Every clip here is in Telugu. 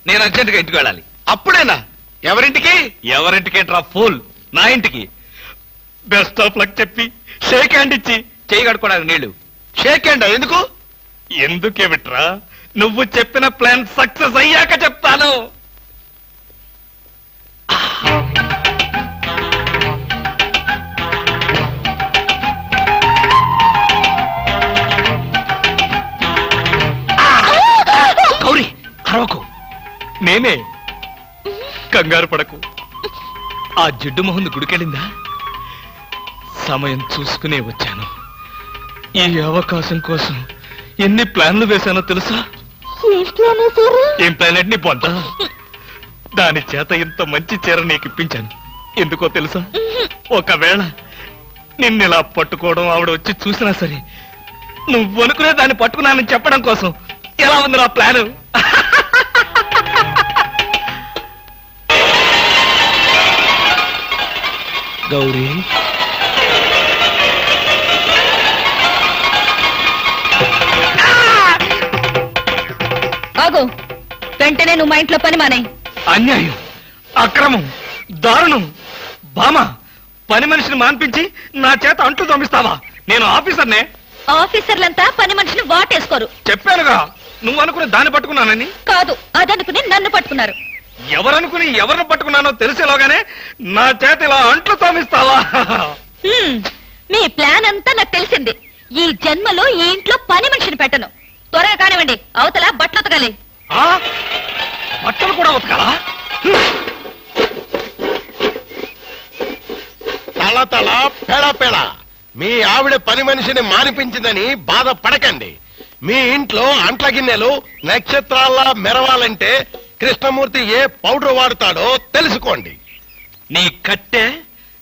నేను అర్జెంటుగా ఇంటికి వెళ్ళాలి. అప్పుడేనా? ఎవరింటికి? ఎవరింటికేట్రా ఫూల్, నా ఇంటికి. బెస్ట్ ఆఫ్ లక్ చెప్పి షేక్ హ్యాండ్ ఇచ్చి చేయి కడుకోవడానికి నీళ్లు. షేక్ హ్యాండ్ ఎందుకు? ఎందుకే బిట్రా, నువ్వు చెప్పిన ప్లాన్ సక్సెస్ అయ్యాక చెప్తాను. గౌరీ అరవకు, నేనే. కంగారు పడకు. ఆ జిడ్డు మొహంది గుడికెళ్ళిందా? సమయం చూసుకునే వచ్చాను. ఈ అవకాశం కోసం ఎన్ని ప్లాన్లు వేశానో తెలుసా? ఏం ప్లాన్ అంటే నీ పొంత. దాని చేత ఇంత మంచి చీర నీకు ఇప్పించాను. ఎందుకో తెలుసా? ఒకవేళ నిన్నిలా పట్టుకోవడం ఆవిడ వచ్చి చూసినా సరే నువ్వు అనుకునే దాన్ని పట్టుకున్నానని చెప్పడం కోసం. ఎలా ఉంది నా ప్లాను? గౌరీ, ఆగు. వెంటనే నువ్వు మా ఇంట్లో పని మానే. అన్యాయం, అక్రమం, దారుణం. బామా, పని మనిషిని మాన్పించి నా చేత అంట్లు తోమిస్తావా? నేను ఆఫీసర్నే. ఆఫీసర్లంతా పని మనిషిని వాటేసుకోరు. చెప్పానుగా, నువ్వు అనుకుని దాన్ని పట్టుకున్నానని. కాదు, అదనుకుని నన్ను పట్టుకున్నారు. ఎవరనుకుని ఎవరిని పట్టుకున్నానో తెలిసేలోగానే నా చేత ఇలా అంట్లు తోమిస్తావా? మీ ప్లాన్ అంతా నాకు తెలిసింది. ఈ జన్మలో ఈ ఇంట్లో పని మనిషిని పెట్టను. త్వరగా కానివ్వండి, అవతల బట్టలు ఉతకాలి. బట్టలు కూడా ఉతకాలా? తల తల పెడ పెడ. మీ ఆవిడ పని మనిషిని మానిపించిందని బాధపడకండి. మీ ఇంట్లో అంట్ల గిన్నెలు నక్షత్రాల్లా మెరవాలంటే కృష్ణమూర్తి ఏ పౌడర్ వాడతాడో తెలుసుకోండి. నీ కట్టె,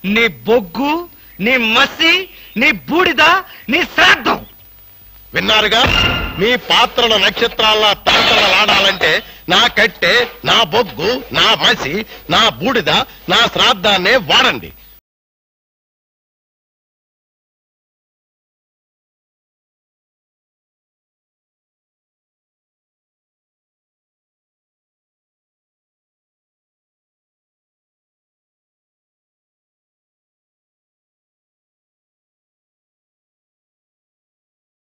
నీ బొగ్గు, నీ మసి, నీ బూడిద, నీ శ్రాద్ధం. విన్నారుగా? మీ పాత్రల నక్షత్రాల్లా తలతలలాడాలంటే నా కట్టె, నా బొగ్గు, నా మసి, నా బూడిద, నా శ్రాద్ధాన్నే వాడండి.